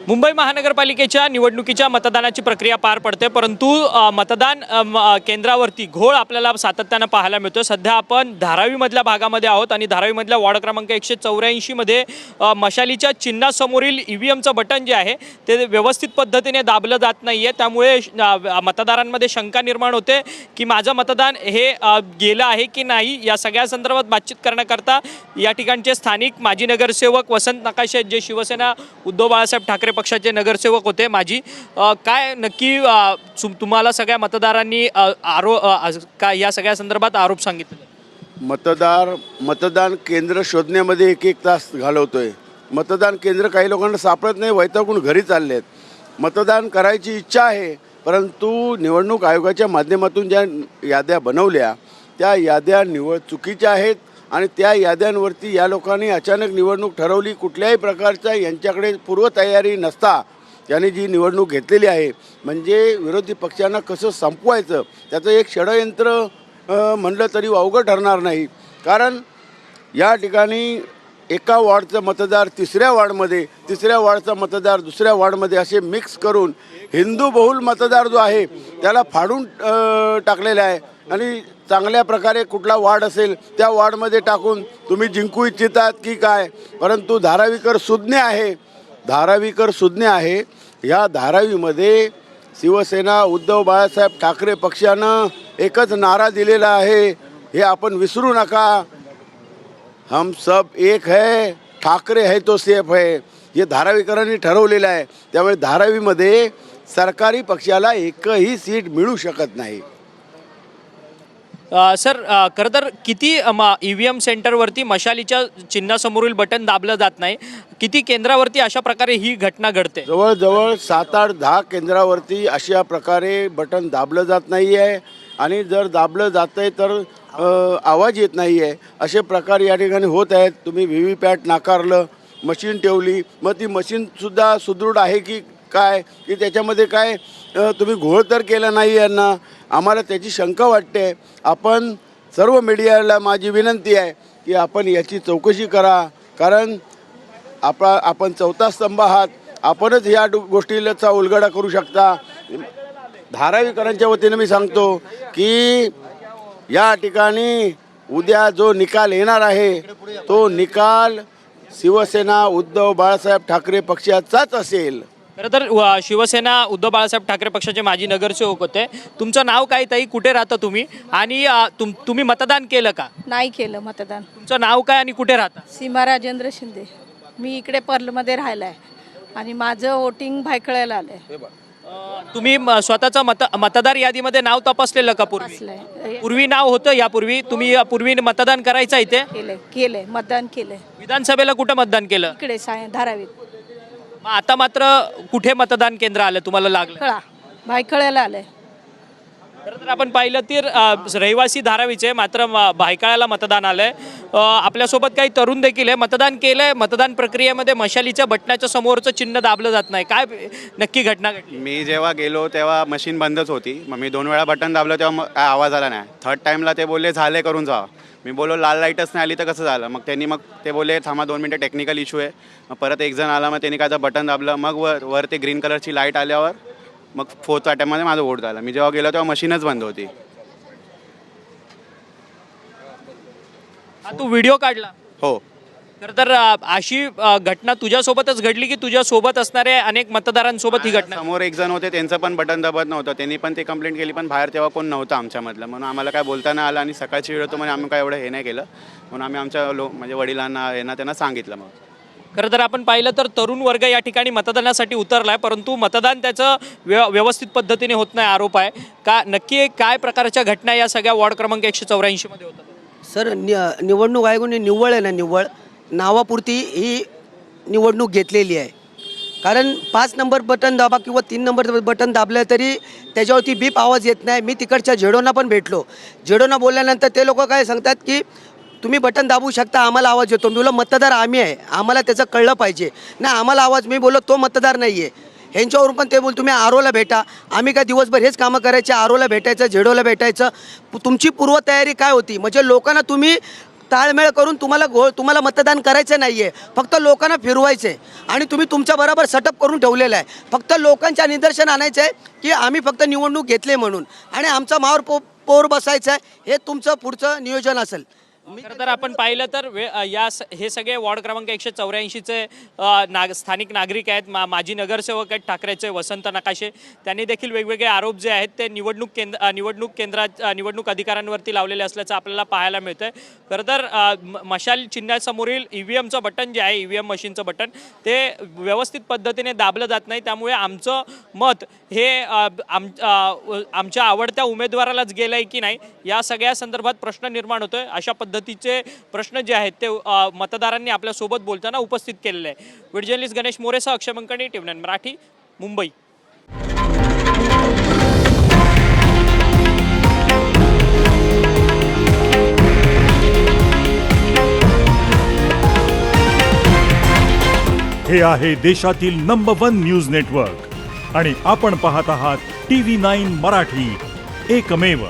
मुंबई महानगरपालिकेच्या निवडणुकीच्या मतदानाची प्रक्रिया पार पडते, परंतु मतदान केंद्रावरती घोळ आपल्याला सातत्यानं पाहायला मिळतो। सध्या आपण धारावीमधल्या भागामध्ये आहोत आणि धारावीमधल्या वॉर्ड क्रमांक 184 मध्ये मशालीच्या चिन्हासमोरील ईव्हीएमचं बटन जे आहे ते व्यवस्थित पद्धतीने दाबलं जात नाहीये। त्यामुळे मतदारांमध्ये शंका निर्माण होते की माझं मतदान हे गेलं आहे की नाही। या सगळ्या संदर्भात बातचीत करण्याकरता या ठिकाणचे स्थानिक माजी नगरसेवक वसंत नकाशे, जे शिवसेना उद्धव बाळासाहेब ठाकरे पक्षाचे नगरसेवक होते माजी, काय नक्की तुम्हाला सगळ्या मतदारांनी काय या सगळ्या संदर्भात आरोप सांगितले? मतदान केंद्र शोधण्यामध्ये एक तास घालवतोय। मतदान केंद्र काही लोकांना सापडत नाही, वैतागून घरी चाललेत। मतदान करायची इच्छा आहे, परंतु निवडणूक आयोगाच्या माध्यमातून ज्या याद्या बनवल्या त्या याद्या चुकीच्या आहेत आणि त्या याद्यांवरती या लोकांनी अचानक निवडणूक ठरवली। कुठल्याही प्रकारचा यांच्याकडे पूर्वतयारी नसता यांनी जी निवडणूक घेतलेली आहे, म्हणजे विरोधी पक्षांना कसं संपवायचं त्याचं एक षडयंत्र म्हणलं तरी अवघड ठरणार नाही। कारण या ठिकाणी एका वॉर्डचा मतदार तिसऱ्या वॉर्डमध्ये, तिसऱ्या वॉर्डचा मतदार दुसऱ्या वॉर्डमध्ये असे मिक्स करून हिंदू बहुल मतदार जो आहे त्याला फाडून टाकलेला आहे आणि चांगल्या प्रकारे कुठला वार्ड असेल त्या वार्डमध्ये टाकून तुम्ही जिंकू इच्छितात की काय। परंतु धारावीकर सुज्ञ आहे। या धारावीमध्ये शिवसेना उद्धव बाळासाहेब ठाकरे पक्षानं एकच नारा दिलेला आहे, हे आपण विसरू नका, हम सब एक है, ठाकरे है तो सेफ है। हे धारावीकरांनी ठरवलेलं आहे। त्यामुळे धारावीमध्ये सरकारी पक्षाला एकही सीट मिळू शकत नाही। सर, खरं तर किती ईव्हीएम सेंटरवरती मशालीच्या चिन्हासमोरील बटन दाबलं जात नाही, किती केंद्रावरती अशा प्रकारे ही घटना घडते? जवळजवळ 7, 8, 10 केंद्रावरती अशा प्रकारे बटन दाबलं जात नाही आहे आणि जर दाबलं जातं आहे तर आवाज येत नाही आहे। असे प्रकार या ठिकाणी होत आहेत। तुम्ही व्हीव्हीपॅट नाकारलं, मशीन ठेवली, मग ती मशीनसुद्धा सुदृढ आहे की काय, की त्याच्यामध्ये काय तुम्ही घोळ तर केला नाही यांना, आम्हाला त्याची शंका वाटते। आपण सर्व मीडियाला माझी विनंती आहे की आपण याची चौकशी करा, कारण आपण चौथा स्तंभ आहात, आपणच या गोष्टीचा उलगडा करू शकता। धारावीकरांच्या वतीने मी सांगतो की या ठिकाणी उद्या जो निकाल येणार आहे तो निकाल शिवसेना उद्धव बाळासाहेब ठाकरे पक्षाचाच असेल। खरं तर शिवसेना उद्धव बाळासाहेब ठाकरे पक्षाचे माजी नगरसेवक होते। तुमचं नाव काय ताई, कुठे राहता तुम्ही आणि तुम्ही मतदान केलं का? नाही केलं मतदान। तुमचं नाव काय आणि कुठे राहता? सीमा राजेंद्र शिंदे। मी इकडे पर्लमध्ये राहिला आहे आणि माझं वोटिंग भायखळ्याला आलंय। तुम्ही स्वतःचं मतदार यादीमध्ये नाव तपासलेलं का पूर्वी? पूर्वी नाव होतं यापूर्वी? तुम्ही पूर्वी मतदान करायचं इथे? केलंय मतदान केलंय। विधानसभेला कुठं मतदान केलं? इकडे धारावीत। मग आता मात्र कुठे मतदान केंद्र आलं तुम्हाला लागलं? भायखळ्याला आलंय। खरं तर आपण पाहिलं तर रहिवासी धारावीचे, मात्र भायखळ्याला मतदान आलंय। आपल्यासोबत काही तरुण देखील आहे, मतदान केलंय। मतदान प्रक्रियेमध्ये मशालीच्या बटनाच्या समोरचं चिन्ह दाबलं जात नाही, काय नक्की घटना घडली? मी जेव्हा गेलो तेव्हा मशीन बंदच होती। मग मी 2 वेळा बटन दाबलं तेव्हा काय आवाज आला नाही। 3rd टाईमला ते बोलले झाले करून जा। मी बोललो लाल लाईटच नाही आली तर कसं झालं? मग त्यांनी ते बोलले थांबा 2 मिनटं टेक्निकल इश्यू आहे। मग परत एक जण आला, मग त्यांनी काय बटन दाबलं, मग वर ते ग्रीन कलरची लाईट आल्यावर मग 4th अटेम्प्टमध्ये माझं वोट झालं। मी जेव्हा गेलो तेव्हा मशीनच बंद होती। तू व्हिडिओ काढला? हो। खरं तर अशी घटना तुझ्यासोबतच घडली की तुझ्यासोबत असणाऱ्या अनेक मतदारांसोबत ही घटना? समोर एक जण होते, त्यांचं पण बटन दाबत नव्हतं, त्यांनी पण ते कंप्लेंट केली, पण बाहेर तेव्हा कोण नव्हतं आमच्यामधलं, म्हणून आम्हाला काय बोलता नाही आलं आणि सकाळची वेळ होतो म्हणजे आम्ही काय एवढं हे नाही केलं, म्हणून आम्ही आमच्या म्हणजे वडिलांना त्यांना सांगितलं। मग खरं तर आपण पाहिलं तर तरुण वर्ग या ठिकाणी मतदानासाठी उतरला आहे, परंतु मतदान त्याचं व्यवस्थित पद्धतीने होत नाही, आरोप आहे का? नक्की काय प्रकारच्या घटना या सगळ्या वॉर्ड क्रमांक 184 मध्ये होतात? सर, निवडणूक आयोगाने निव्वळ आहे ना, निव्वळ नावापुरती ही निवडणूक घेतलेली आहे। कारण 5 नंबर बटन दाबा किंवा 3 नंबर बटन दाबलं तरी त्याच्यावरती बीप आवाज येत नाही। मी तिकडच्या झेडोना पण भेटलो, झेडोना बोलल्यानंतर ते लोक काय सांगतात की तुम्ही बटन दाबू शकता, आम्हाला आवाज येतो। मी बोललो मतदार आम्ही आहे, आम्हाला त्याचं कळलं पाहिजे ना, आम्हाला आवाज, मी बोललो तो मतदार नाही आहे। ह्यांच्यावरून पण ते बोल तुम्ही आरोला भेटा, आम्ही काय दिवसभर हेच कामं करायचे, आरोला भेटायचं, झेडोला भेटायचं, तुमची पूर्वतयारी काय होती? म्हणजे लोकांना तुम्ही ताळमेळ करून तुम्हाला मतदान करायचं नाही आहे, फक्त लोकांना फिरवायचं आहे आणि तुम्ही तुमच्या बरोबर सेटअप करून ठेवलेलं आहे. फक्त लोकांच्या निदर्शन आणायचं आहे की आम्ही फक्त निवडणूक घेतले म्हणून आणि आमचा मावर पोर बसायचं आहे, हे तुमचं पुढचं नियोजन असेल. खरं तर आपण पाहिलं तर हे सगळे वॉर्ड क्रमांक 184चे स्थानिक नागरिक आहेत. माजी नगरसेवक आहेत ठाकरेचे वसंत नकाशे. त्यांनी देखील वेगवेगळे आरोप जे आहेत ते निवडणूक अधिकाऱ्यांवरती लावलेले असल्याचं आपल्याला पाहायला मिळतंय. खरं तर मशाल चिन्हासमोरील EVMचं बटन जे आहे, EVM मशीनचं बटन, ते व्यवस्थित पद्धतीने दाबलं जात नाही. त्यामुळे आमचं मत हे आमच्या आवडत्या उमेदवारालाच गेलं आहे की नाही, या सगळ्या संदर्भात प्रश्न निर्माण होतोय. अशा पद्धतीचे प्रश्न जे आहेत ते मतदारांनी आपल्यासोबत बोलताना उपस्थित केलेले आहे. व्हिडिओ जर्नलिस्ट गणेश मोरेसह अक्षय मंकणी, TV9 मराठी, मुंबई. हे आहे देशातील नंबर 1 न्यूज नेटवर्क आणि आपण पाहत आहात TV9 मराठी, एकमेव.